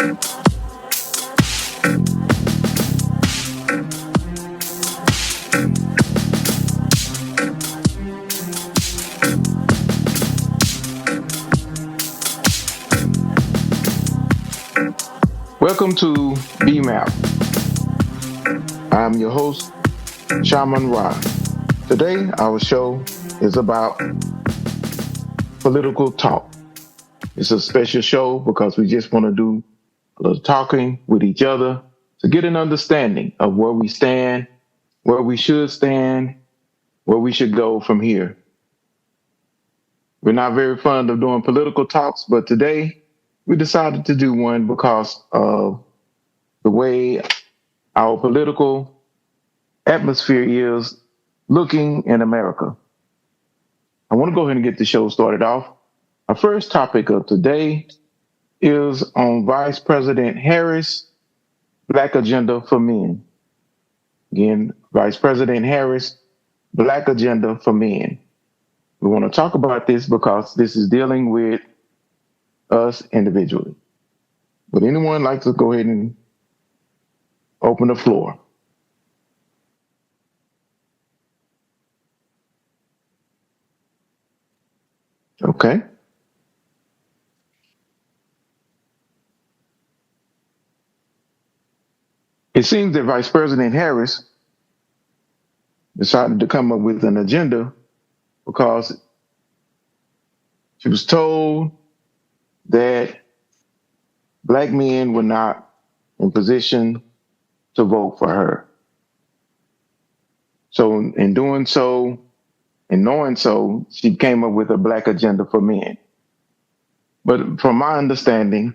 Welcome to BMAP. I'm your host, Shaman Ra. Today, our show is about political talk. It's a special show because we just want to do a little talking with each other to get an understanding of where we stand, where we should stand, where we should go from here. We're not very fond of doing political talks, but today we decided to do one because of the way our political atmosphere is looking in America. I want to go ahead and get the show started off. Our first topic of today is on Vice President Harris' Black Agenda for Men. Again, Vice President Harris' Black Agenda for Men. We want to talk about this because this is dealing with us individually. Would anyone like to go ahead and open the floor? Okay. It seems that Vice President Harris decided to come up with an agenda because she was told that Black men were not in position to vote for her. So in doing so, and knowing so, she came up with a Black Agenda for Men. But from my understanding,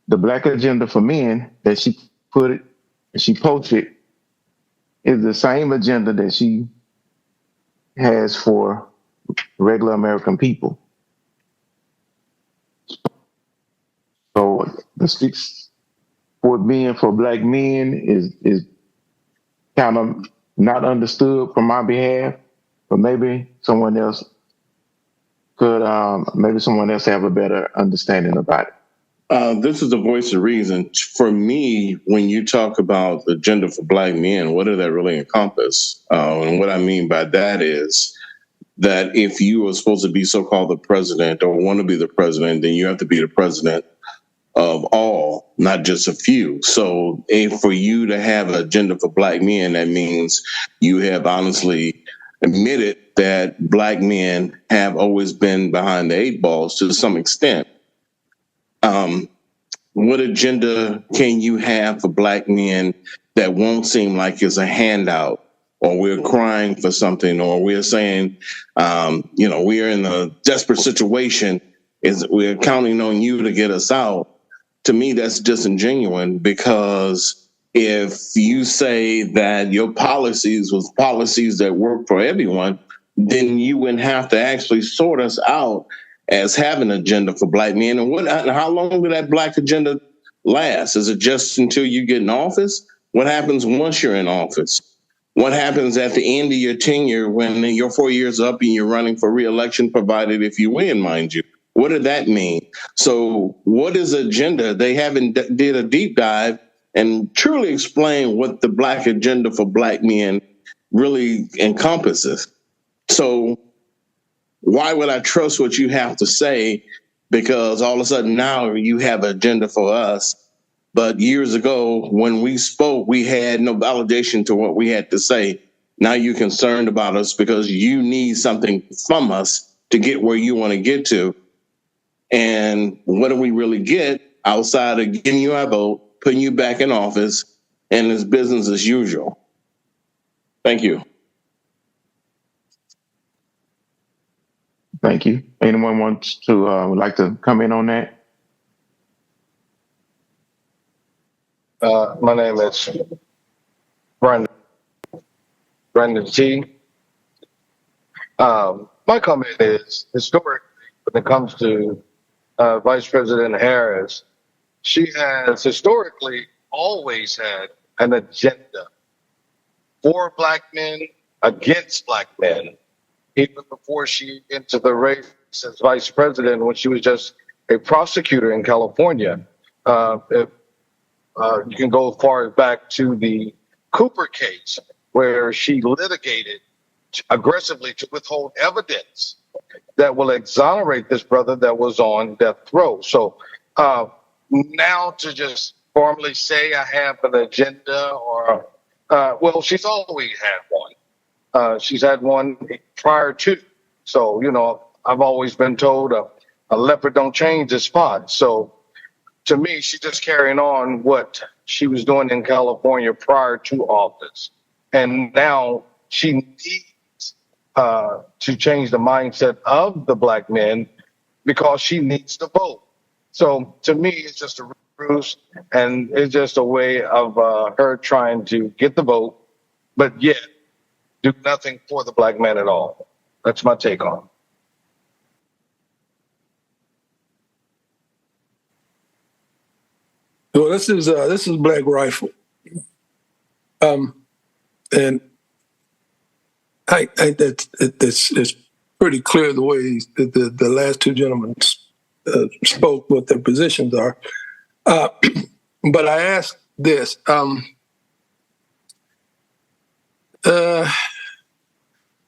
the Black Agenda for Men that she posted is the same agenda that she has for regular American people. So the six for being for Black men is kind of not understood from my behalf, but maybe someone else could have a better understanding about it. This is the voice of reason. For me, when you talk about the agenda for Black men, what does that really encompass? And what I mean by that is that if you are supposed to be so-called the president or want to be the president, then you have to be the president of all, not just a few. So for you to have an agenda for Black men, that means you have honestly admitted that Black men have always been behind the eight balls to some extent. What agenda can you have for Black men that won't seem like it's a handout, or we're crying for something, or we're saying, we're in a desperate situation, is we're counting on you to get us out? To me, that's disingenuous, because if you say that your policies was policies that work for everyone, then you wouldn't have to actually sort us out as having an agenda for Black men. And how long will that Black agenda last? Is it just until you get in office? What happens once you're in office? What happens at the end of your tenure when your 4 years up and you're running for re-election, provided if you win, mind you? What did that mean? So what is agenda? They haven't did a deep dive and truly explain what the Black agenda for Black men really encompasses. So why would I trust what you have to say? Because all of a sudden now you have an agenda for us. But years ago, when we spoke, we had no validation to what we had to say. Now you're concerned about us because you need something from us to get where you want to get to. And what do we really get outside of giving you our vote, putting you back in office, and it's business as usual? Thank you. Thank you. Anyone wants to would like to comment on that? My name is Brendan T. My comment is, historically, when it comes to Vice President Harris, she has historically always had an agenda for Black men, against Black men. Even before she entered the race as vice president, when she was just a prosecutor in California, If you can go as far back to the Cooper case, where she litigated aggressively to withhold evidence that will exonerate this brother that was on death row. So now to just formally say I have an agenda, or well, she's always had one. She's had one prior to. So, I've always been told a leopard don't change its spot. So to me, she's just carrying on what she was doing in California prior to office. And now she needs to change the mindset of the black men because she needs to vote. So to me, it's just a ruse, and it's just a way of her trying to get the vote, but yet do nothing for the black man at all. That's my take on it. Well, this is Black Rifle, and I it's pretty clear the way the last two gentlemen spoke what their positions are. But I ask this: all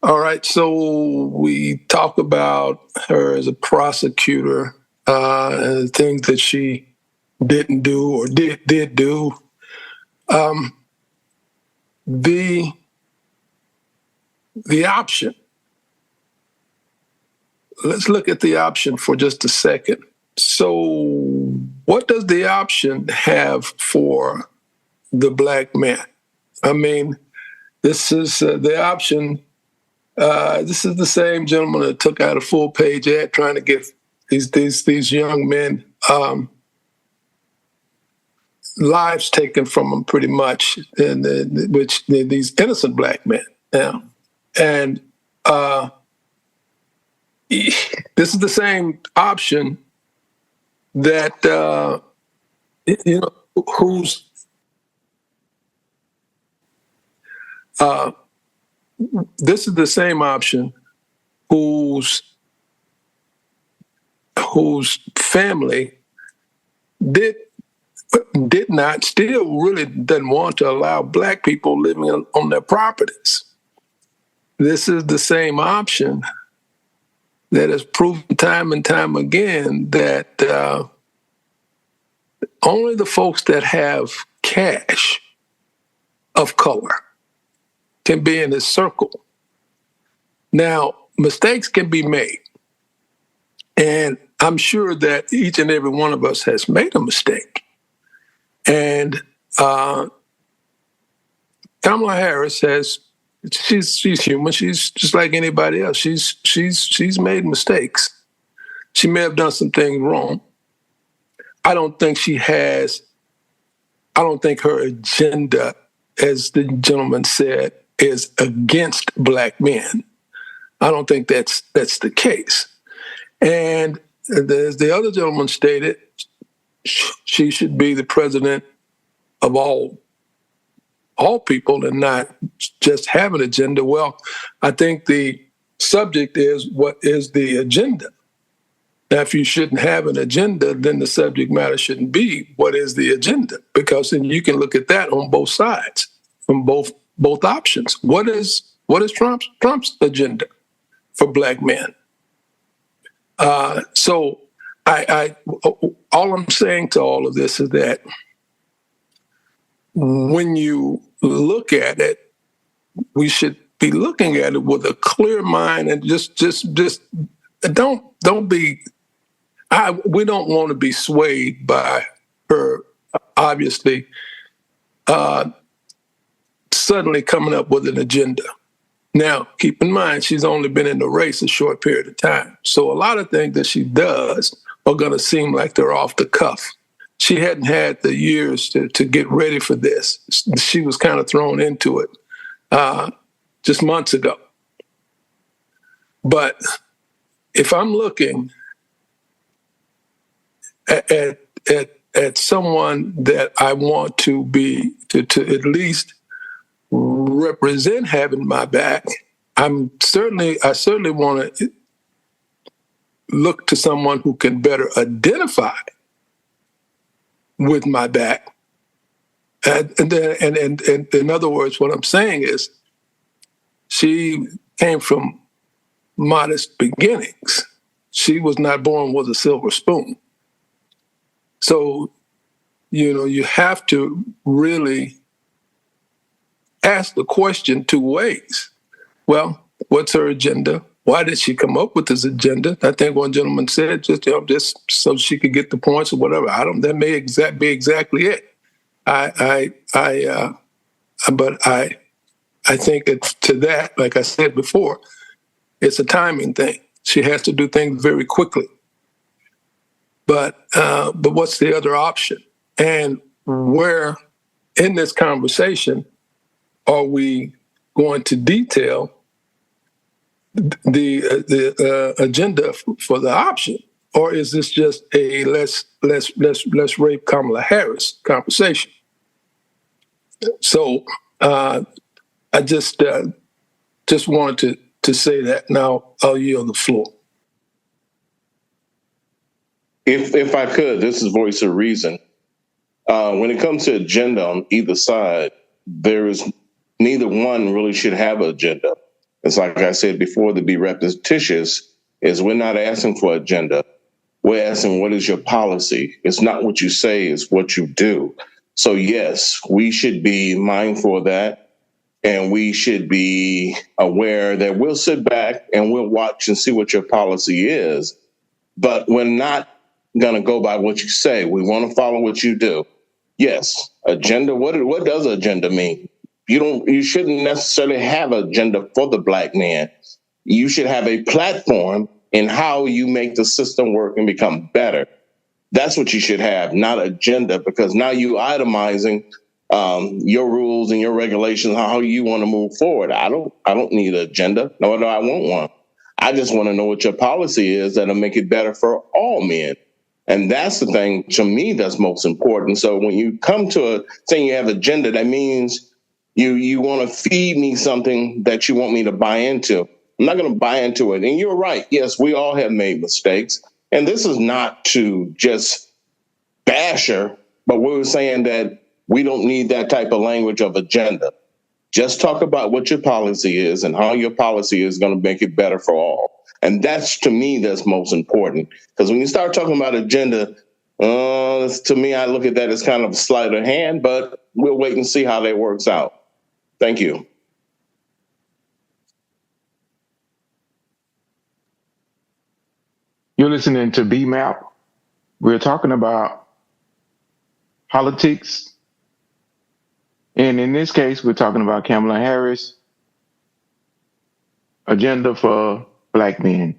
right, so we talk about her as a prosecutor and the things that she didn't do or did do. The option. Let's look at the option for just a second. So, what does the option have for the black man? I mean, this is the option. This is the same gentleman that took out a full-page ad trying to get these young men lives taken from them, pretty much, and which these innocent black men. Now, and this is the same option that who's this is the same option whose family did not, still really doesn't want to allow black people living on their properties. This is the same option that has proven time and time again that only the folks that have cash of color can be in this circle. Now, mistakes can be made. And I'm sure that each and every one of us has made a mistake. And Kamala Harris she's human. She's just like anybody else. She's made mistakes. She may have done some things wrong. I don't think her agenda, as the gentleman said, is against black men. I don't think that's the case. And as the other gentleman stated, she should be the president of all people and not just have an agenda. Well, I think the subject is, what is the agenda? Now, if you shouldn't have an agenda, then the subject matter shouldn't be what is the agenda, because then you can look at that on both sides, from both options. What is Trump's agenda for black men? So all I'm saying to all of this is that when you look at it, we should be looking at it with a clear mind and just don't be. We don't want to be swayed by her obviously suddenly coming up with an agenda. Now, keep in mind, she's only been in the race a short period of time. So a lot of things that she does are going to seem like they're off the cuff. She hadn't had the years to get ready for this. She was kind of thrown into it just months ago. But if I'm looking at someone that I want to at least represent having my back, I certainly want to look to someone who can better identify with my back. And in other words, what I'm saying is she came from modest beginnings. She was not born with a silver spoon. So, you have to really ask the question two ways. Well, what's her agenda? Why did she come up with this agenda? I think one gentleman said just so she could get the points or whatever. That may be exactly it. But I think it's to that, like I said before, it's a timing thing. She has to do things very quickly. But what's the other option? And where in this conversation are we going to detail the agenda for the option, or is this just a let's rape Kamala Harris conversation? So I just wanted to say that. Now I'll yield the floor. If I could, this is Voice of Reason. When it comes to agenda on either side, there is neither one really should have an agenda. It's like I said before, to be repetitious, is we're not asking for agenda. We're asking, what is your policy? It's not what you say, it's what you do. So yes, we should be mindful of that. And we should be aware that we'll sit back and we'll watch and see what your policy is. But we're not going to go by what you say. We want to follow what you do. Yes, agenda. What does agenda mean? You shouldn't necessarily have an agenda for the Black man. You should have a platform in how you make the system work and become better. That's what you should have, not agenda, because now you itemizing your rules and your regulations, how you want to move forward. I don't need an agenda, nor do I want one. I just want to know what your policy is that'll make it better for all men. And that's the thing, to me, that's most important. So when you come to saying you have agenda, that means you want to feed me something that you want me to buy into. I'm not going to buy into it. And you're right. Yes, we all have made mistakes. And this is not to just bash her, but we were saying that we don't need that type of language of agenda. Just talk about what your policy is and how your policy is going to make it better for all. And that's, to me, that's most important. Because when you start talking about agenda, to me, I look at that as kind of a sleight of hand, but we'll wait and see how that works out. Thank you. You're listening to BMAP. We're talking about politics. And in this case, we're talking about Kamala Harris' agenda for Black men.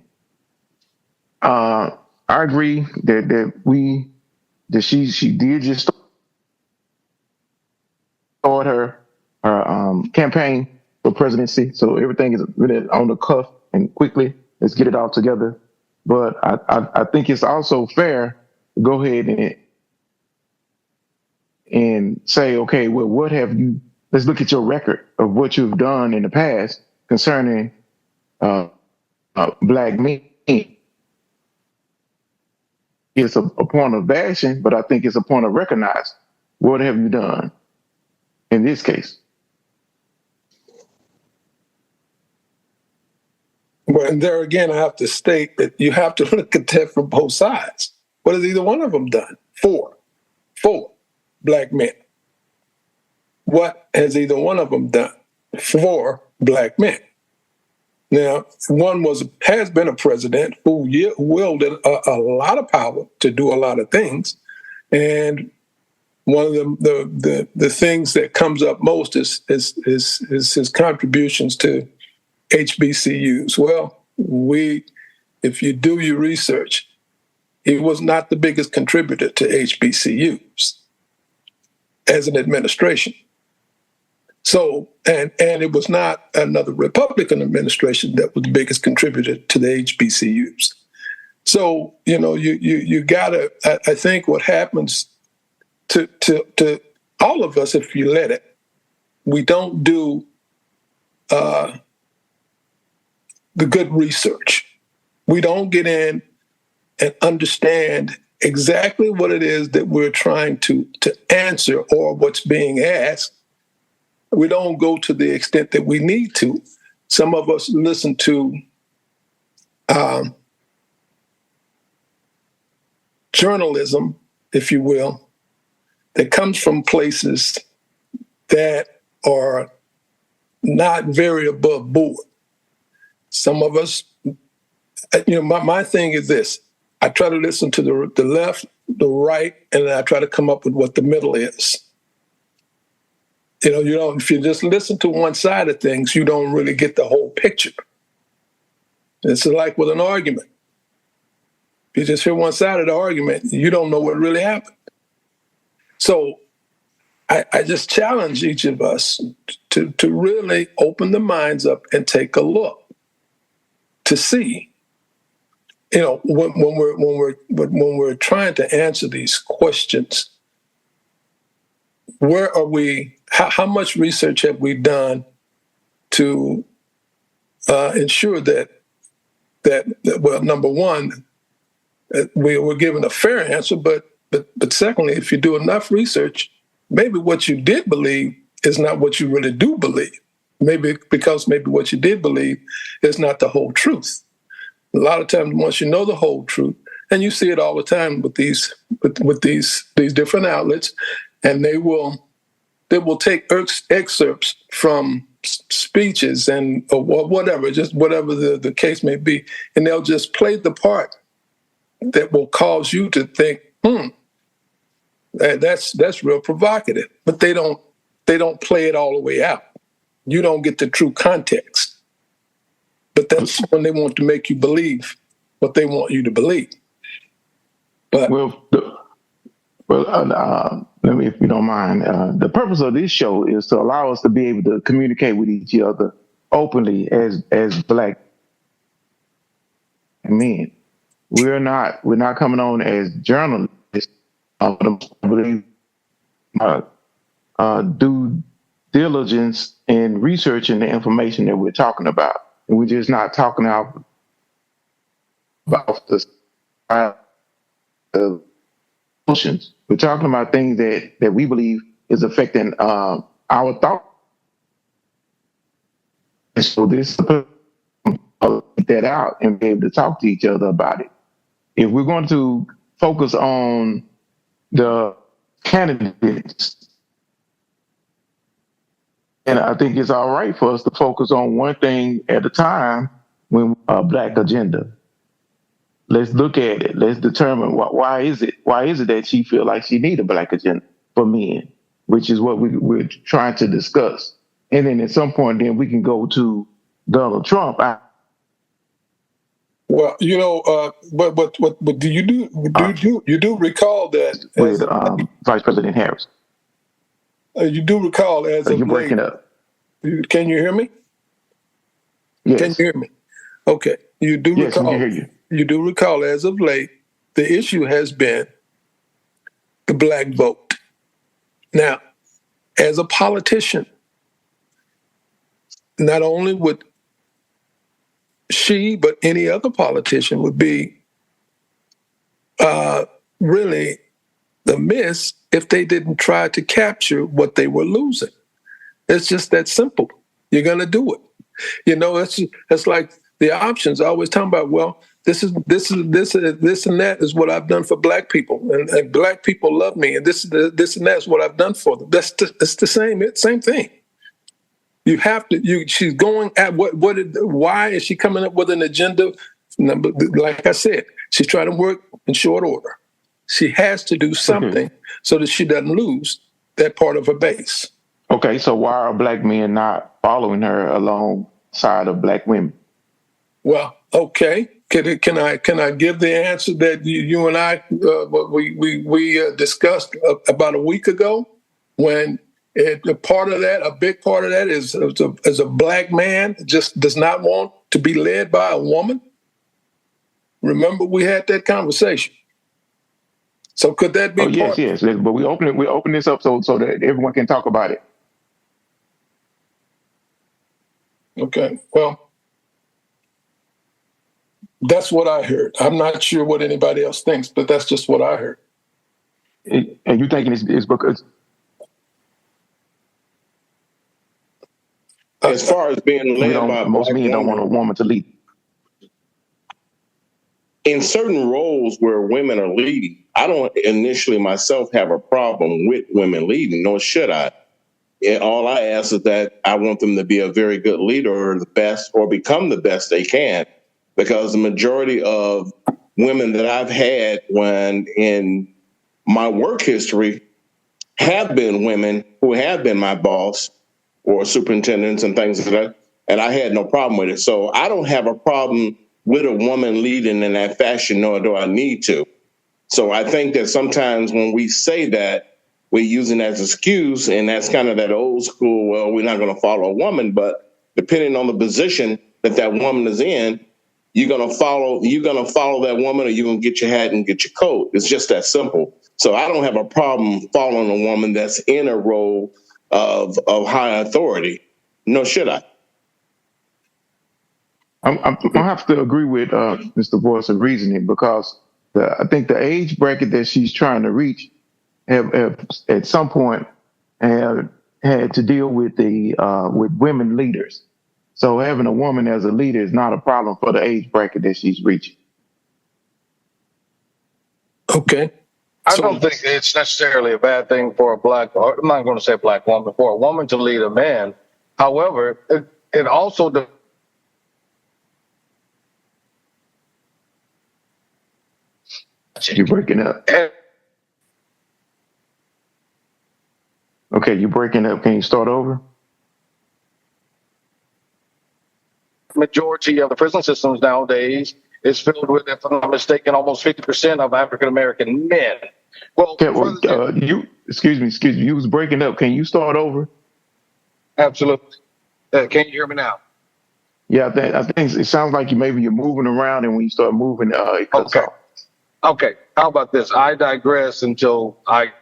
I agree that she did just start her campaign for presidency. So everything is really on the cuff and quickly. Let's get it all together. But I think it's also fair to go ahead and say, okay, well, let's look at your record of what you've done in the past concerning Black men. It's a point of bashing, but I think it's a point of recognize what have you done in this case. Well, and there again, I have to state that you have to look at that from both sides. What has either one of them done? Four Black men. What has either one of them done for Black men? Now, one has been a president who wielded a lot of power to do a lot of things, and one of the things that comes up most is his contributions to HBCUs. Well, if you do your research, he was not the biggest contributor to HBCUs as an administration. So, and it was not another Republican administration that was the biggest contributor to the HBCUs. So, you gotta, I think what happens to all of us, if you let it, we don't do the good research. We don't get in and understand exactly what it is that we're trying to answer or what's being asked, we don't go to the extent that we need to. Some of us listen to journalism, if you will, that comes from places that are not very above board. Some of us, my thing is this. I try to listen to the left, the right, and then I try to come up with what the middle is. If you just listen to one side of things, you don't really get the whole picture. It's like with an argument. If you just hear one side of the argument, you don't know what really happened. So I just challenge each of us to really open the minds up and take a look to see, when we're trying to answer these questions, where are we? How much research have we done to ensure that well, number one, we're given a fair answer, but secondly, if you do enough research, maybe what you did believe is not what you really do believe. Maybe what you did believe is not the whole truth. A lot of times, once you know the whole truth, and you see it all the time with these different outlets, and they will take excerpts from speeches or whatever, just whatever the case may be, and they'll just play the part that will cause you to think, that's real provocative. But they don't play it all the way out. You don't get the true context. But that's when they want to make you believe what they want you to believe. But let me, if you don't mind. The purpose of this show is to allow us to be able to communicate with each other openly as Black men. We're not coming on as journalists. Do diligence in researching the information that we're talking about, and we're just not talking about the emotions. We're talking about things that we believe is affecting our thought. And so this that out and be able to talk to each other about it. If we're going to focus on the candidates, and I think it's all right for us to focus on one thing at a time when a Black agenda. Let's look at it. Let's determine why is it that she feel like she need a Black agenda for men, which is what we're trying to discuss. And then at some point, then we can go to Donald Trump. Well, but do you do recall that with Vice President Harris? You do recall as of you're breaking late, up. Can you hear me? Yes. Can you hear me? Okay. You do yes, recall. we can hear you. You do recall as of late, the issue has been the Black vote. Now, as a politician, not only would she, but any other politician would be really amiss if they didn't try to capture what they were losing. It's just that simple. You're going to do it. It's like the options. I always talk about, well, this and that is what I've done for Black people, and Black people love me, and this and that is what I've done for them. It's the same thing. You have to. She's going at why is she coming up with an agenda? Like I said, she's trying to work in short order. She has to do something so that she doesn't lose that part of her base. Okay, so why are Black men not following her alongside of Black women? Well, okay. Can I give the answer that you and I we discussed about a week ago when a big part of that is a Black man just does not want to be led by a woman. Remember, we had that conversation. So could that be? Yes. But we open this up so that everyone can talk about it. Okay. Well, That's what I heard. I'm not sure what anybody else thinks, but that's just what I heard. And you thinking it's because As far as being led by a most black men don't want a woman, woman to lead. in certain roles where women are leading, I don't initially myself have a problem with women leading, nor should I. And all I ask is that I want them to be a very good leader or the best or become the best they can, because the majority of women that I've had when in my work history have been women who have been my boss or superintendents and things like that, and I had no problem with it. So I don't have a problem with a woman leading in that fashion, nor do I need to. So I think that sometimes when we say that, we're using that as an excuse, and that's kind of that old school, well, we're not going to follow a woman, but depending on the position that that woman is in, you're going to follow that woman, or you're going to get your hat and get your coat. It's just that simple. So I don't have a problem following a woman that's in a role of high authority. Nor should I. I have to agree with Mr. Voice of Reasoning, because I think the age bracket that she's trying to reach have at some point have had to deal with with women leaders. So having a woman as a leader is not a problem for the age bracket that she's reaching. Okay. I don't think it's necessarily a bad thing for or I'm not going to say black woman, for a woman to lead a man. However, it also You're breaking up. Okay, you're breaking up. Can you start over? Majority of the prison systems nowadays is filled with, if I'm not mistaken, almost 50% of African American men. Well, excuse me, you was breaking up. Can you start over? Absolutely. Can you hear me now? Yeah, I think it sounds like you're moving around, and when you start moving, it cuts off. Okay. How about this? I digress until I.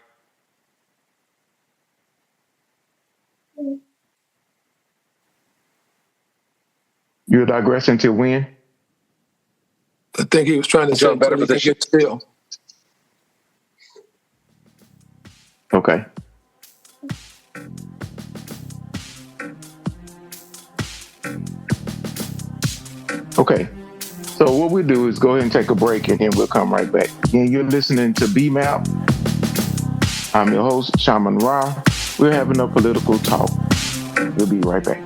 You're digressing till when? I think he was trying to say better position still. Okay. Okay. So what we do is go ahead and take a break, and then we'll come right back. And you're listening to BMAP. I'm your host, Shaman Ra. We're having a political talk. We'll be right back.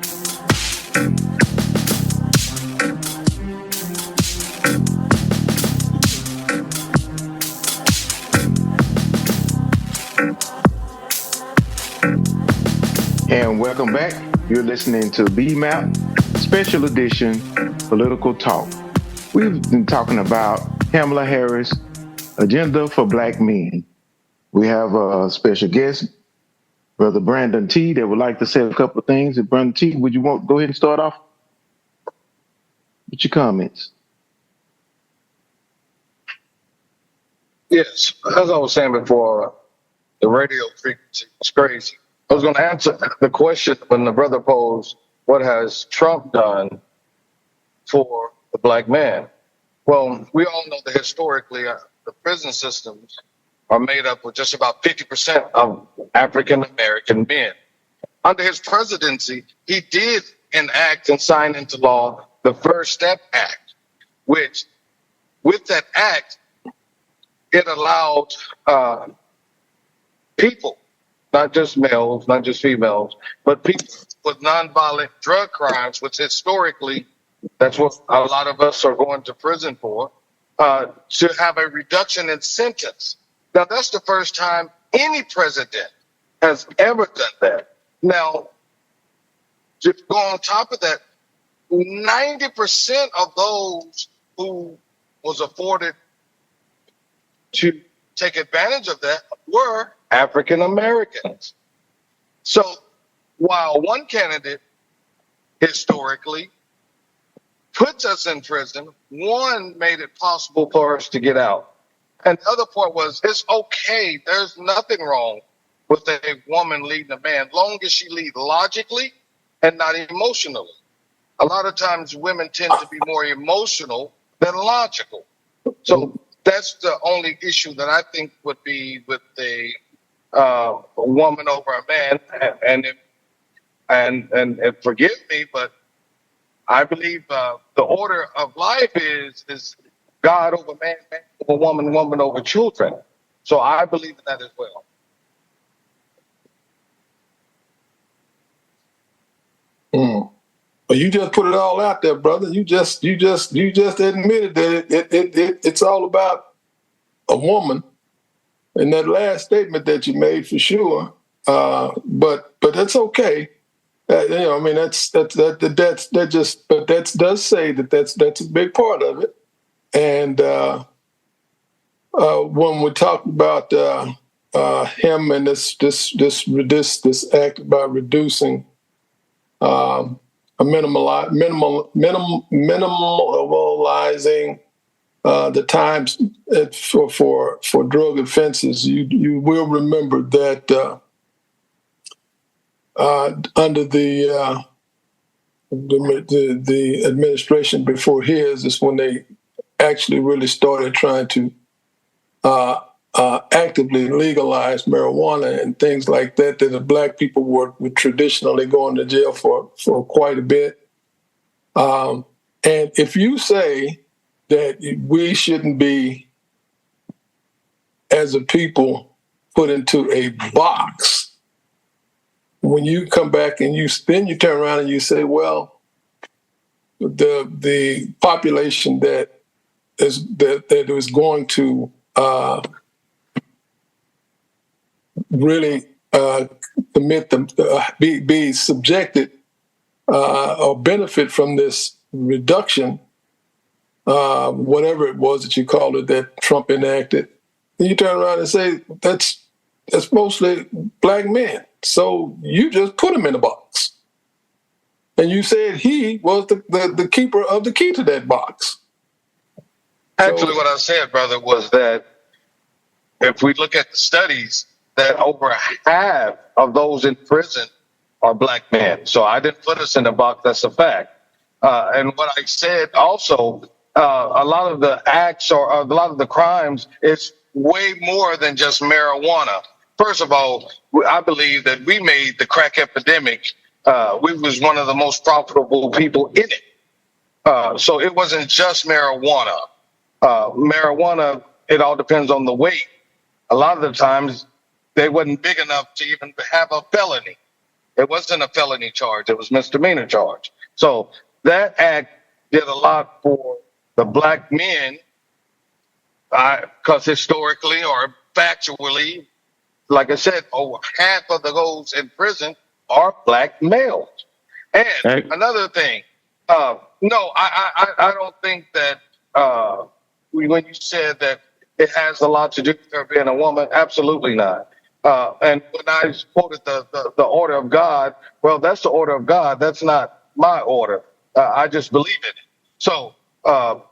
And welcome back. You're listening to BMAP Special Edition Political Talk. We've been talking about Kamala Harris' agenda for black men. We have a special guest, Brother Brandon T, that would like to say a couple of things. And Brandon T, would you want to go ahead and start off with your comments? Yes, as I was saying before, the radio frequency is crazy. I was going to answer the question when the brother posed, what has Trump done for the black man? Well, we all know that historically the prison systems are made up with just about 50% of African American men. Under his presidency, he did enact and sign into law the First Step Act, which with that act, it allowed people, not just males, not just females, but people with nonviolent drug crimes, which historically, that's what a lot of us are going to prison for, to have a reduction in sentence. Now, that's the first time any president has ever done that. Now, to go on top of that, 90% of those who was afforded to take advantage of that were African Americans. So while one candidate historically puts us in prison, one made it possible for us to get out. And the other part was, it's okay. There's nothing wrong with a woman leading a man, long as she leads logically and not emotionally. A lot of times women tend to be more emotional than logical. So that's the only issue that I think would be with a woman over a man. And forgive me, but I believe the order of life is God over man, man over woman, woman over children. So I believe in that as well. Well, you just put it all out there, brother. You just admitted that it's all about a woman in that last statement that you made, for sure. But that's okay. I mean, that does say that's a big part of it. And when we talk about him and this act about reducing minimalizing the times for drug offenses, you will remember that under the administration before his is when they actually really started trying to actively legalize marijuana and things like that the black people were traditionally going to jail for quite a bit. And if you say that we shouldn't be, as a people, put into a box, when you come back and you turn around and you say, well, the population that is going to really be subjected or benefit from this reduction, whatever it was that you called it, that Trump enacted, and you turn around and say that's mostly black men. So you just put him in a box. And you said he was the keeper of the key to that box. Actually, what I said, brother, was that if we look at the studies, that over half of those in prison are black men. So I didn't put us in the box. That's a fact. And what I said also, a lot of the acts or a lot of the crimes is way more than just marijuana. First of all, I believe that we made the crack epidemic. We was one of the most profitable people in it. So it wasn't just marijuana. Marijuana, it all depends on the weight. A lot of the times they wasn't big enough to even have a felony. It wasn't a felony charge. It was misdemeanor charge. So that act did a lot for the black men because historically or factually, like I said, over half of those in prison are black males. And another thing, no, I don't think that when you said that it has a lot to do with her being a woman, absolutely not. And when I quoted the order of God, well, that's the order of God. That's not my order. I just believe in it. So, no,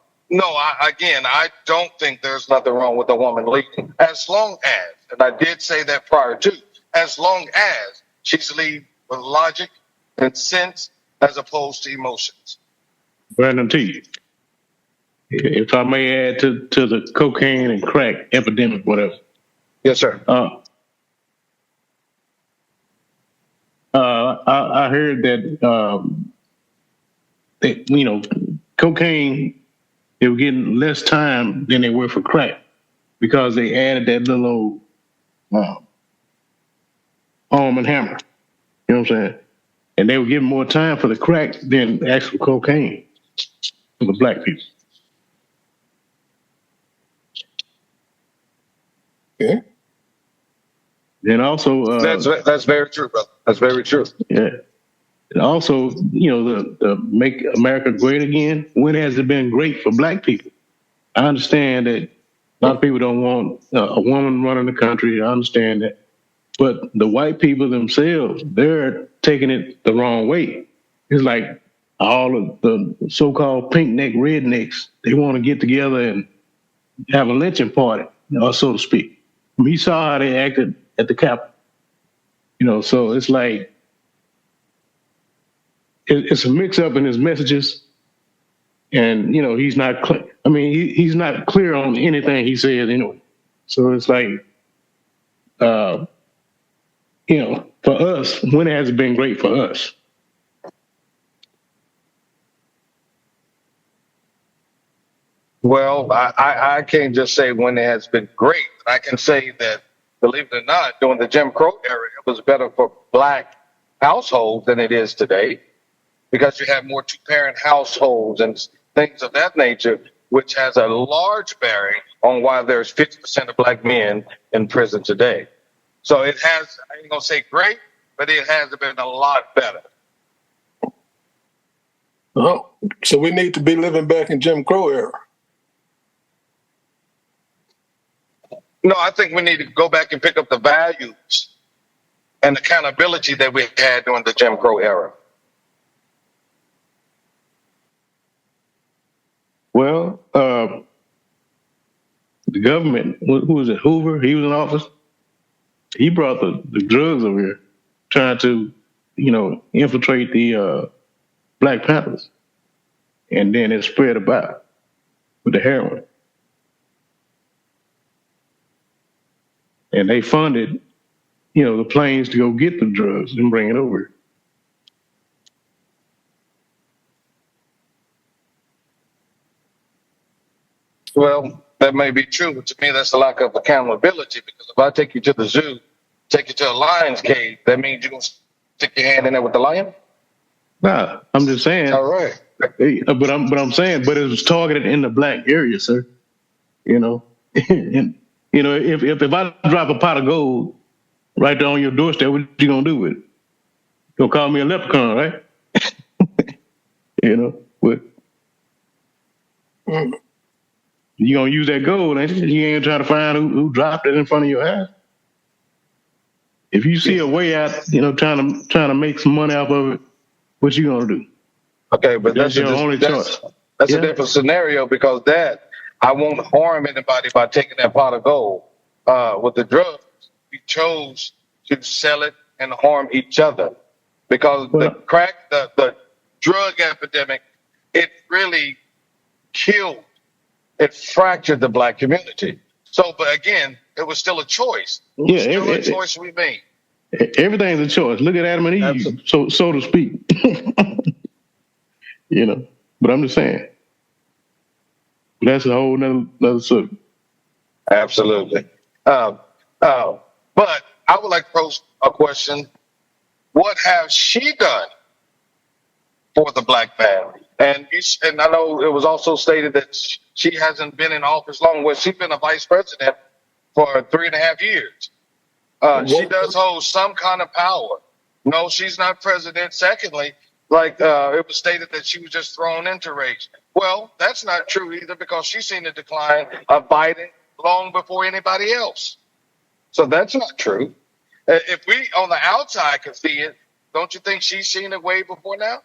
I don't think there's nothing wrong with a woman leading, as long as, and I did say that prior to, as long as she's lead with logic and sense as opposed to emotions. Brandon T, if I may add to the cocaine and crack epidemic, whatever. Yes, sir. I heard that cocaine, they were getting less time than they were for crack because they added that little arm and hammer. You know what I'm saying? And they were giving more time for the crack than actual cocaine for the black people. Okay. And also, that's very true, brother. That's very true. Yeah. And also, the Make America Great Again. When has it been great for black people? I understand that a lot of people don't want a woman running the country. I understand that. But the white people themselves, they're taking it the wrong way. It's like all of the so-called pink neck rednecks, they want to get together and have a lynching party, so to speak. We saw how they acted at the Capitol. So it's like, it's a mix-up in his messages, and he's not I mean, he's not clear on anything he says anyway. So it's like, for us, when has it been great for us? Well, I can't just say when it has been great. I can say that, believe it or not, during the Jim Crow era, it was better for black households than it is today, because you have more two-parent households and things of that nature, which has a large bearing on why there's 50% of black men in prison today. So it has, I ain't gonna say great, but it has been a lot better. Oh, so we need to be living back in Jim Crow era. No, I think we need to go back and pick up the values and accountability that we had during the Jim Crow era. Well, the government, who was it, Hoover? He was in office. He brought the drugs over here, trying to, infiltrate the Black Panthers. And then it spread about with the heroin. And they funded, the planes to go get the drugs and bring it over. Well, that may be true, but to me, that's a lack of accountability, because if I take you to the zoo, take you to a lion's cage, that means you're going to stick your hand in there with the lion? Nah, I'm just saying. All right. But I'm saying, but it was targeted in the black area, sir. And, if I drop a pot of gold right there on your doorstep, what you gonna do with it? You'll call me a leprechaun, right? What? You gonna use that gold, ain't you? You ain't trying to find who dropped it in front of your house. If you see a way out, trying to make some money off of it, what you gonna do? Okay, but that's your only choice. That's a different scenario, because I won't harm anybody by taking that pot of gold. With the drugs, we chose to sell it and harm each other, because the drug epidemic, it really killed, it fractured the black community. So, but again, it was still a choice. A choice we made. Everything's a choice. Look at Adam and Eve, so to speak. But I'm just saying, that's a whole nother subject. Absolutely. But I would like to pose a question. What has she done for the black man? And I know it was also stated that she hasn't been in office long. Well, she's been a vice president for 3.5 years. She does hold some kind of power. No, she's not president. Secondly, it was stated that she was just thrown into race. Well, that's not true either, because she's seen the decline of Biden long before anybody else. So that's not true. If we on the outside can see it, don't you think she's seen it way before now?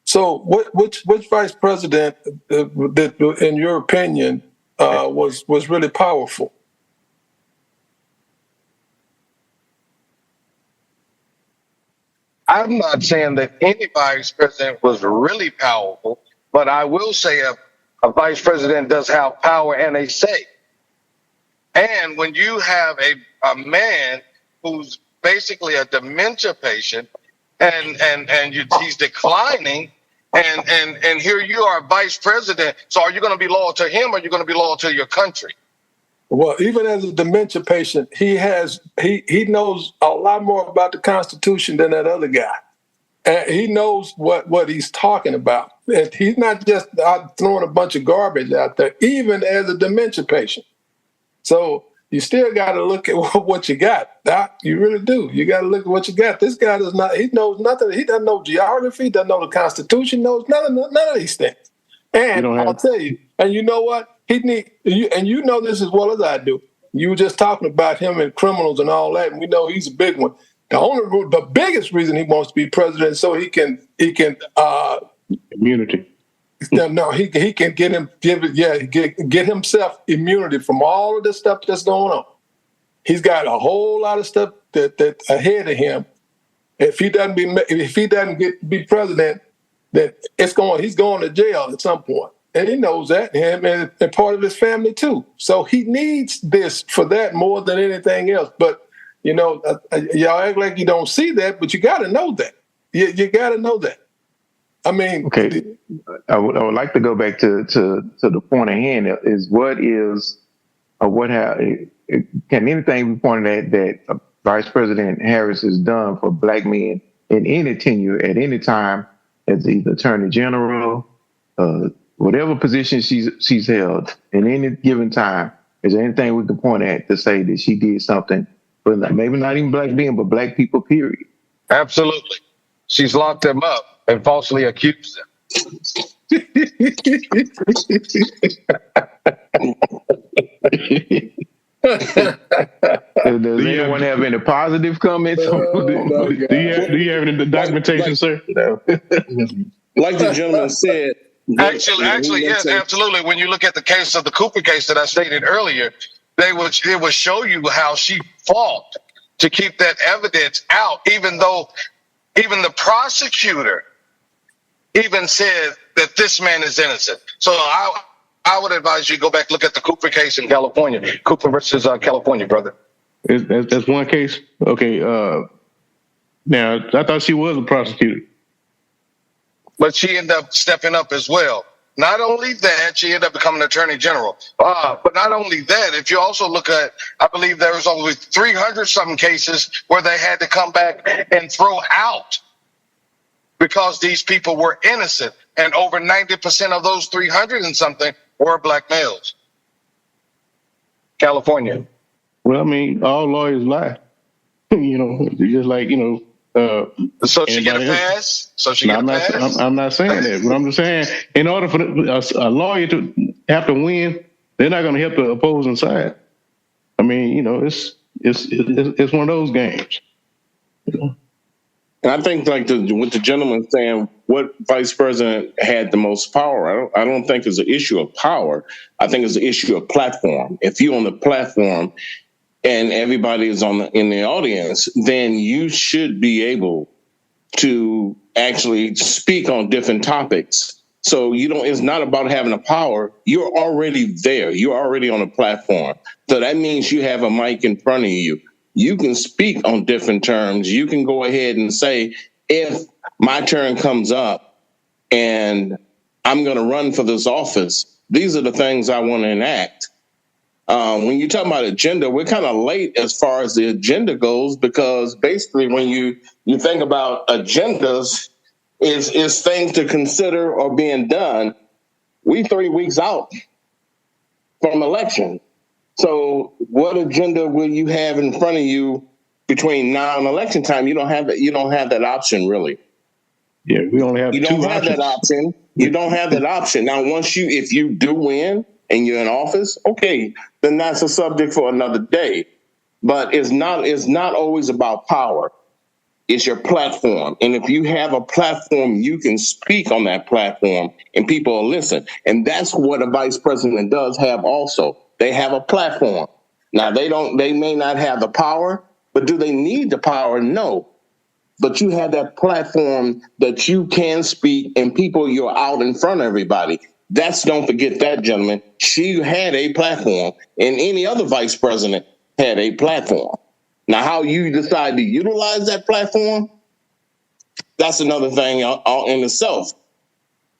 So which vice president, in your opinion, was really powerful? I'm not saying that any vice president was really powerful, but I will say a vice president does have power and a say. And when you have a man who's basically a dementia patient, and he's declining, and here you are, vice president. So are you going to be loyal to him, or are you going to be loyal to your country? Well, even as a dementia patient, he knows a lot more about the Constitution than that other guy. And he knows what he's talking about. And he's not just out throwing a bunch of garbage out there, even as a dementia patient. So you still got to look at what you got, Doc. You really do. You got to look at what you got. This guy he knows nothing. He doesn't know geography, he doesn't know the Constitution, knows none of these things. And I'll tell you, and you know what? And you know this as well as I do. You were just talking about him and criminals and all that, and we know he's a big one. The biggest reason he wants to be president is so he can immunity. No, he can get himself immunity from all of the stuff that's going on. He's got a whole lot of stuff that ahead of him. If he doesn't be president, that he's going to jail at some point. And he knows that, and part of his family too. So he needs this for that more than anything else. But, y'all act like you don't see that, but you got to know that. You got to know that. I mean, okay. I would like to go back to the point at hand is can anything be pointed at that Vice President Harris has done for black men in any tenure at any time as either Attorney General, whatever position she's held in any given time? Is there anything we can point at to say that she did something for maybe not even black men, but black people, period? Absolutely. She's locked them up and falsely accused them. Does anyone have any positive comments? Do you have any documentation, sir? No. Like the gentleman said. Actually, yes, absolutely. When you look at the case of the Cooper case that I stated earlier, it would show you how she fought to keep that evidence out, even though even the prosecutor even said that this man is innocent. So I would advise you go back, look at the Cooper case in California. Cooper versus California, brother. That's one case. Okay. Now, I thought she was a prosecutor. But she ended up stepping up as well. Not only that, she ended up becoming attorney general. But not only that, if you also look at, I believe there was over 300 something cases where they had to come back and throw out because these people were innocent. And over 90% of those 300 and something were black males. California. Well, I mean, all lawyers lie. Just like, so she get a pass? I'm not saying that, but I'm just saying in order for a lawyer to have to win, they're not going to help the opposing side. I mean, it's one of those games. And I think like what the gentleman saying, what vice president had the most power? I don't think it's an issue of power. I think it's an issue of platform. If you're on the platform and everybody is in the audience, then you should be able to actually speak on different topics. So it's not about having a power. You're already there. You're already on a platform. So that means you have a mic in front of you. You can speak on different terms. You can go ahead and say, if my turn comes up and I'm going to run for this office, these are the things I want to enact. When you talk about agenda, we're kind of late as far as the agenda goes, because basically when you think about agendas is things to consider or being done. We 3 weeks out from election. So what agenda will you have in front of you between now and election time? You don't have that option, really. Yeah, we only have You don't have that option. You don't have that option. Now, if you do win and you're in office, okay, then that's a subject for another day. But it's not always about power. It's your platform. And if you have a platform, you can speak on that platform and people will listen. And that's what a vice president does have also. They have a platform. Now, they may not have the power, but do they need the power? No. But you have that platform that you can speak and you're out in front of everybody. Don't forget that, gentlemen. She had a platform, and any other vice president had a platform. Now, how you decide to utilize that platform, that's another thing all in itself.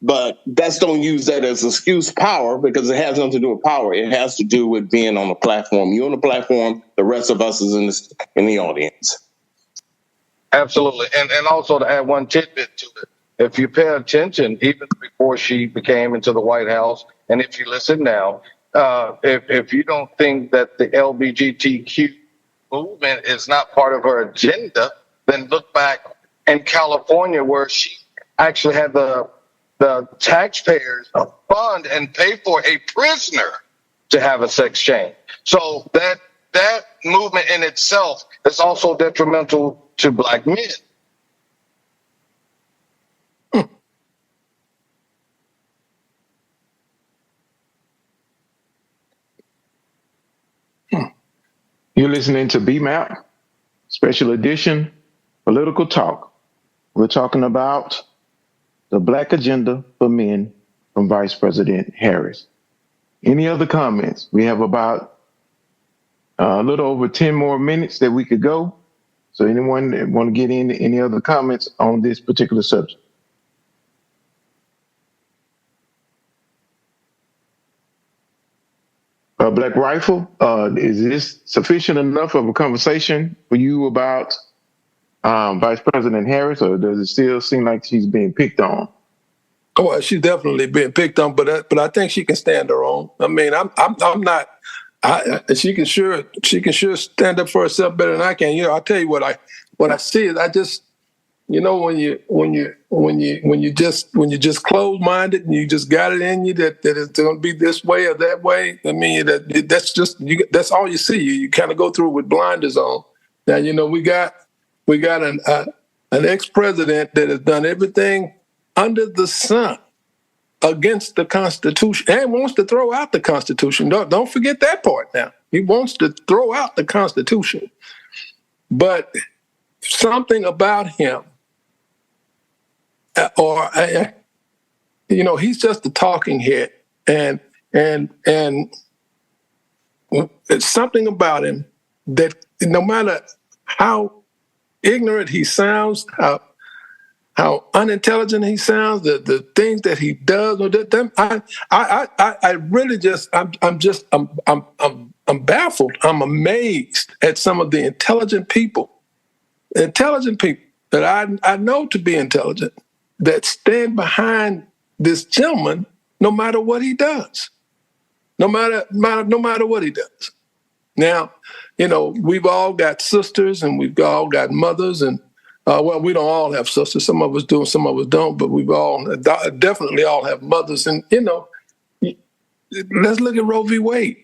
But don't use that as excuse power, because it has nothing to do with power. It has to do with being on the platform. You're on the platform. The rest of us is in the audience. Absolutely. And also to add one tidbit to it, if you pay attention, even before she became into the White House, and if you listen now, if you don't think that the LGBTQ movement is not part of her agenda, then look back in California where she actually had the taxpayers fund and pay for a prisoner to have a sex change. So that movement in itself is also detrimental to black men. You're listening to BMAP, Special Edition, Political Talk. We're talking about the Black Agenda for Men from Vice President Harris. Any other comments? We have about a little over 10 more minutes that we could go. So anyone that want to get in any other comments on this particular subject? Black Rifle, is this sufficient enough of a conversation for you about Vice President Harris, or does it still seem like she's being picked on? Oh, well, she's definitely being picked on, but I think she can stand her own. I mean, I'm not. She can sure stand up for herself better than I can. You know, I'll tell you what I see is I just, you know, when you just close minded and you just got it in you that it's going to be this way or that way. I mean, that's all you see. You kind of go through it with blinders on. Now, you know, we got an ex-president that has done everything under the sun against the Constitution and wants to throw out the Constitution. Don't forget that part now. He wants to throw out the Constitution. But something about him, you know, he's just a talking head. And it's something about him that no matter how ignorant he sounds, how unintelligent he sounds, the things that he does, I really just, I'm baffled. I'm amazed at some of the intelligent people that I know to be intelligent, that stand behind this gentleman, no matter what he does, no matter what he does. Now, you know, we've all got sisters and we've all got mothers, and well, we don't all have sisters. Some of us do, and some of us don't. But we've all definitely all have mothers, and you know, let's look at Roe v. Wade.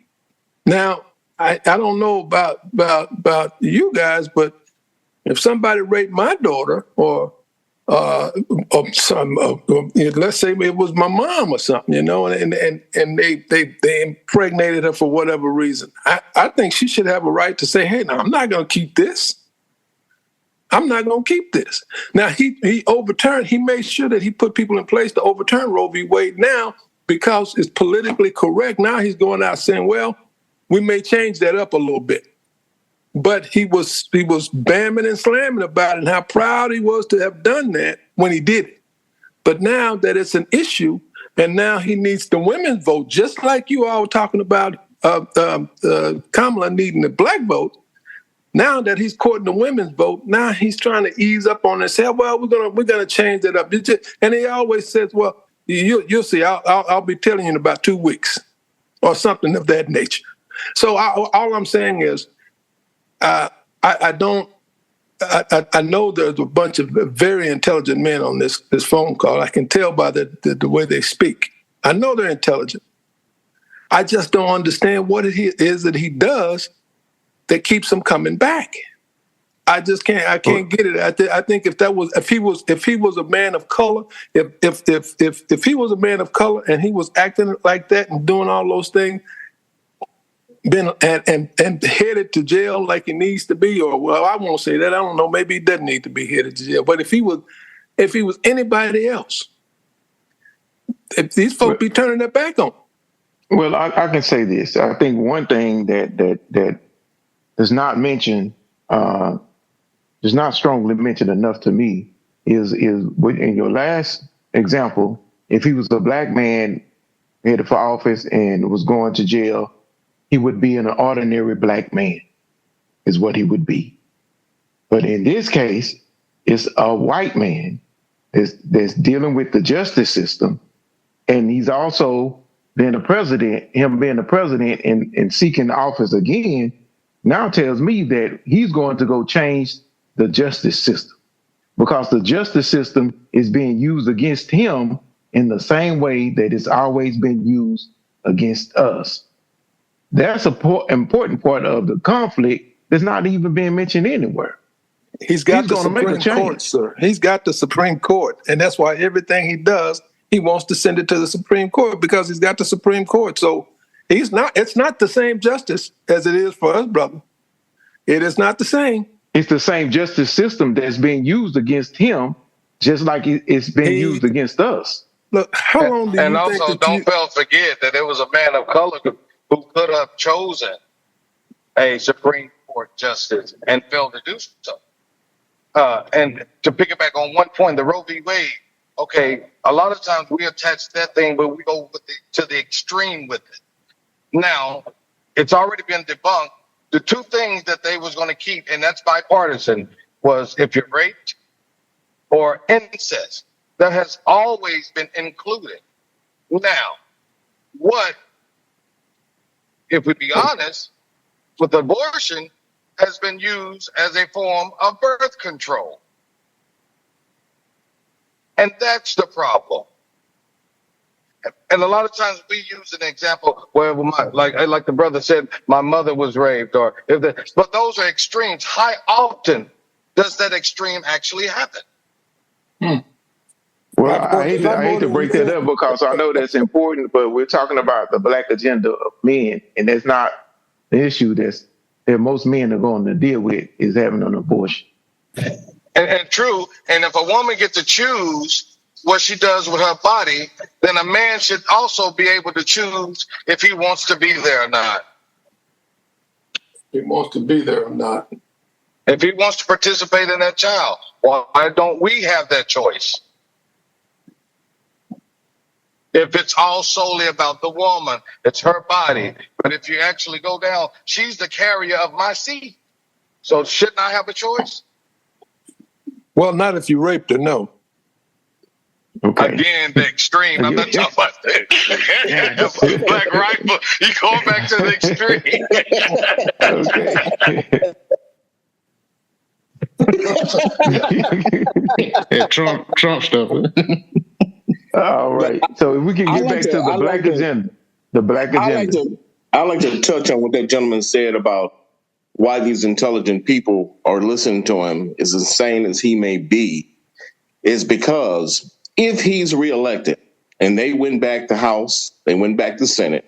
Now, I don't know about you guys, but if somebody raped my daughter, or let's say it was my mom or something, you know, and they impregnated her for whatever reason, I think she should have a right to say, hey, now I'm not going to keep this. I'm not going to keep this. Now, he made sure that he put people in place to overturn Roe v. Wade now because it's politically correct. Now he's going out saying, well, we may change that up a little bit. But he was bamming and slamming about it and how proud he was to have done that when he did it. But now that it's an issue, and now he needs the women's vote, just like you all were talking about Kamala needing the black vote. Now that he's courting the women's vote, now he's trying to ease up on it and say, well, we're gonna change that up. And he always says, well, you'll see, I'll be telling you in about 2 weeks or something of that nature. So all I'm saying is, I know there's a bunch of very intelligent men on this phone call. I can tell by the way they speak. I know they're intelligent. I just don't understand what it is that he does that keeps him coming back. I just can't. I can't get it. I think if he was a man of color, if he was a man of color and he was acting like that and doing all those things, and headed to jail like he needs to be, or well, I won't say that. I don't know. Maybe he doesn't need to be headed to jail. But if he was anybody else, if these folks be turning their back on. Well, I can say this. I think one thing that is not mentioned, is not strongly mentioned enough to me, is in your last example, if he was a black man headed for office and was going to jail, he would be an ordinary black man, is what he would be. But in this case, it's a white man that's dealing with the justice system, and he's also being the president. Him being the president and seeking office again now tells me that he's going to go change the justice system, because the justice system is being used against him in the same way that it's always been used against us. That's an important part of the conflict that's not even being mentioned anywhere. He's got the Supreme Court, sir. He's got the Supreme Court. And that's why everything he does, he wants to send it to the Supreme Court, because he's got the Supreme Court. So it's not the same justice as it is for us, brother. It is not the same. It's the same justice system that's being used against him just like it's been used against us. Look, how long do you And think also, that don't forget that there was a man of color who could have chosen a Supreme Court justice and failed to do so. And to pick it back on one point, the Roe v. Wade. Okay, a lot of times we attach that thing, but we go to the extreme with it. Now, it's already been debunked. The two things that they was going to keep, and that's bipartisan, was if you're raped or incest. That has always been included. Now, what, if we be honest, with abortion has been used as a form of birth control. And that's the problem. And a lot of times we use an example where, like the brother said, my mother was raped, but those are extremes. How often does that extreme actually happen? Well, I hate to break that up because I know that's important, but we're talking about the black agenda of men, and that's not the issue that most men are going to deal with is having an abortion. And true. And if a woman gets to choose what she does with her body, then a man should also be able to choose if he wants to be there or not. he wants to be there or not? If he wants to participate in that child, why don't we have that choice? If it's all solely about the woman, it's her body. But if you actually go down, she's the carrier of my seed. So shouldn't I have a choice? Well, not if you raped her, no. Okay. Again, the extreme. I'm not talking about that. Black rifle. You going back to the extreme. Okay. Yeah, Trump stuff. All right. So if we can get back to the black agenda, the black agenda. I like to touch on what that gentleman said about why these intelligent people are listening to him, as insane as he may be, is because if he's reelected and they win back the House, they win back the Senate,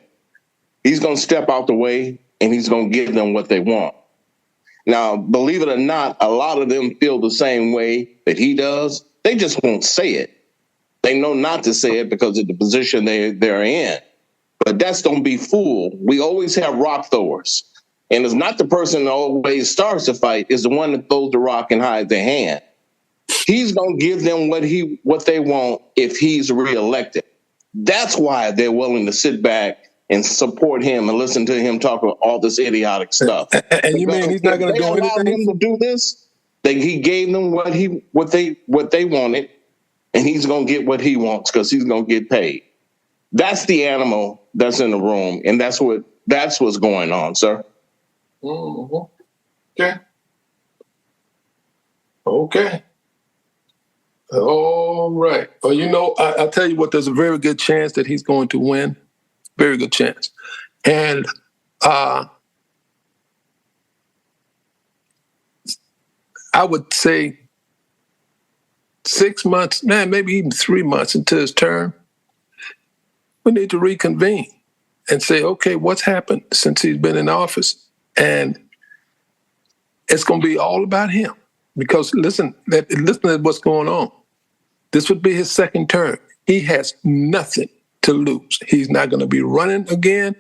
he's going to step out the way and he's going to give them what they want. Now, believe it or not, a lot of them feel the same way that he does. They just won't say it. They know not to say it because of the position they're in. But that's don't be fooled. We always have rock throwers. And it's not the person that always starts the fight, it's the one that throws the rock and hides their hand. He's going to give them what they want if he's reelected. That's why they're willing to sit back and support him and listen to him talk about all this idiotic stuff. And you mean he's not going to do anything? Him to do this, he gave them what they wanted, and he's going to get what he wants because he's going to get paid. That's the animal that's in the room, and that's what's going on, sir. Mm-hmm. Okay. All right. Well, I'll tell you what, there's a very good chance that he's going to win. Very good chance. And I would say 6 months, maybe even 3 months into his term, we need to reconvene and say, okay, what's happened since he's been in office? And it's going to be all about him. Because listen at what's going on. This would be his second term. He has nothing to lose. He's not going to be running again,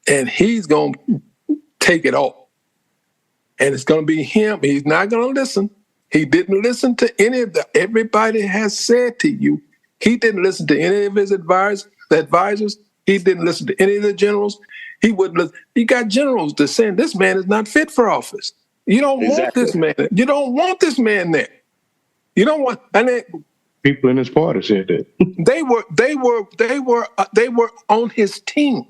and he's going to take it all. And it's going to be him. He's not going to listen. He didn't listen to any of everybody has said to you. He didn't listen to any of his advisors. He didn't listen to any of the generals. He wouldn't listen. You got generals that saying this man is not fit for office. You don't want this man. You don't want this man there. You don't want. And people in his party said that they were on his team.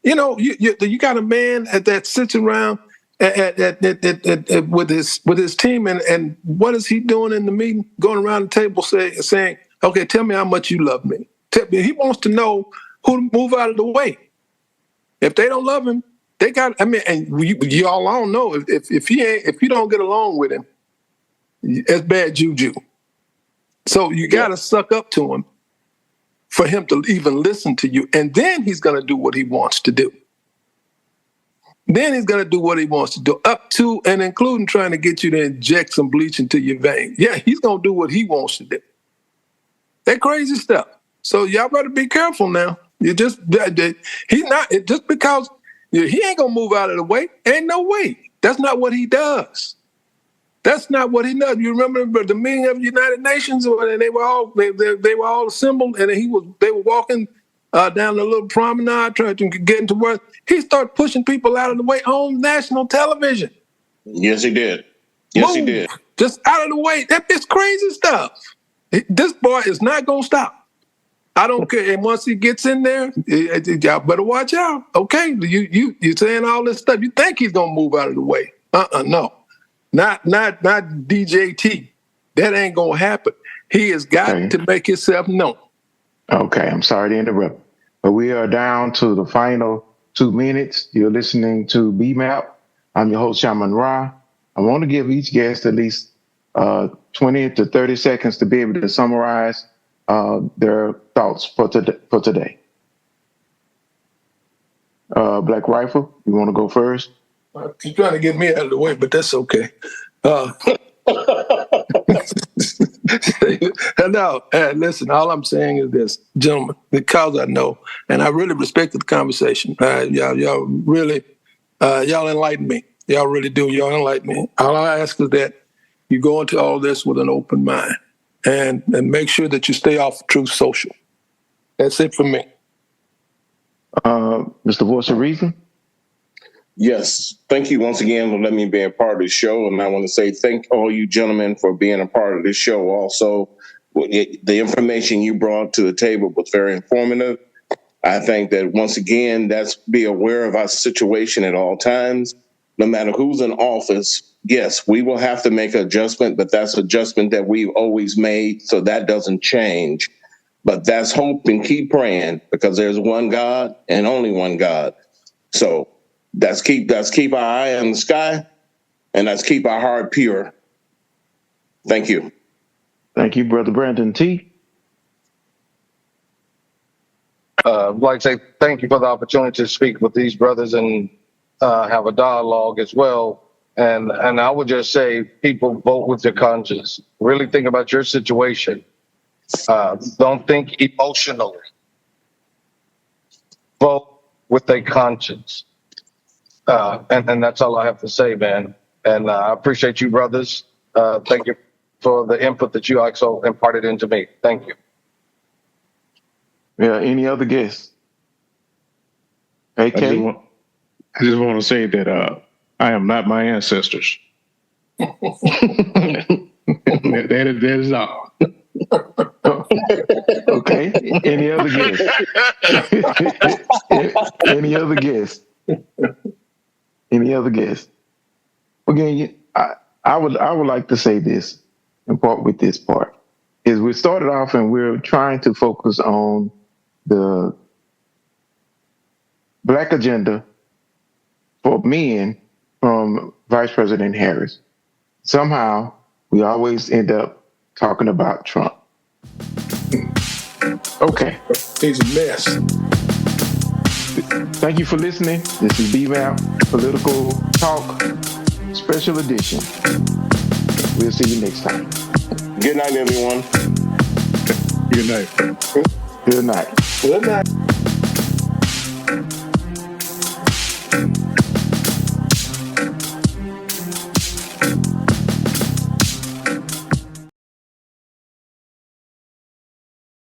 You got a man that sits around with his team, and what is he doing in the meeting? Going around the table saying, "Okay, tell me how much you love me." He wants to know who to move out of the way. If they don't love him, they got. I mean, and y'all all know if you don't get along with him, it's bad juju. So you got to suck up to him for him to even listen to you, and then he's going to do what he wants to do. Then he's going to do what he wants to do, up to and including trying to get you to inject some bleach into your vein. Yeah, he's going to do what he wants to do. That crazy stuff. So y'all better be careful now. You just, he's not, just because he ain't going to move out of the way. Ain't no way. That's not what he does. That's not what he does. You remember the meeting of the United Nations, and they were all assembled, and they were walking down the little promenade trying to get into work. He started pushing people out of the way on national television. Yes, he did. Yes, he did. Just out of the way. That's crazy stuff. This boy is not going to stop. I don't care. And once he gets in there, y'all better watch out. Okay, you saying all this stuff. You think he's going to move out of the way? No. Not DJT. That ain't going to happen. He has got to make himself known. Okay, I'm sorry to interrupt, but we are down to the final 2 minutes. You're listening to BMAP. I'm your host, Shaman Ra. I want to give each guest at least 20 to 30 seconds to be able to summarize their thoughts for today. Black Rifle, you want to go first? He's trying to get me out of the way, but that's okay. No, listen, all I'm saying is this, gentlemen, because I know, and I really respected the conversation. Y'all really, y'all enlighten me. Y'all really do. Y'all enlighten me. All I ask is that you go into all this with an open mind and make sure that you stay off of Truth Social. That's it for me. Mr. Voice of Reason? Yes. Thank you once again for letting me be a part of the show. And I want to say thank all you gentlemen for being a part of this show. Also, the information you brought to the table was very informative. I think that once again, that's be aware of our situation at all times. No matter who's in office, yes, we will have to make an adjustment, but that's adjustment that we've always made, so that doesn't change. But that's hope and keep praying, because there's one God and only one God. So let's keep our eye on the sky, and let's keep our heart pure. Thank you. Thank you, Brother Brandon T. I'd like to say thank you for the opportunity to speak with these brothers and have a dialogue as well. And I would just say, people, vote with your conscience. Really think about your situation. Don't think emotionally. Vote with a conscience. And that's all I have to say, man. And I appreciate you, brothers. Thank you for the input that you also imparted into me. Thank you. Yeah, any other guests? AK? I just want to say that I am not my ancestors. that is all. Okay. Any other guests? Any other guests? Any other guests? Again, I would like to say this, and part with this part, is we started off and we're trying to focus on the Black agenda for men from Vice President Harris. Somehow, we always end up talking about Trump. Okay. He's a mess. Thank you for listening. This is BMAP Political Talk Special Edition. We'll see you next time. Good night, everyone. Good night. Good night. Good night.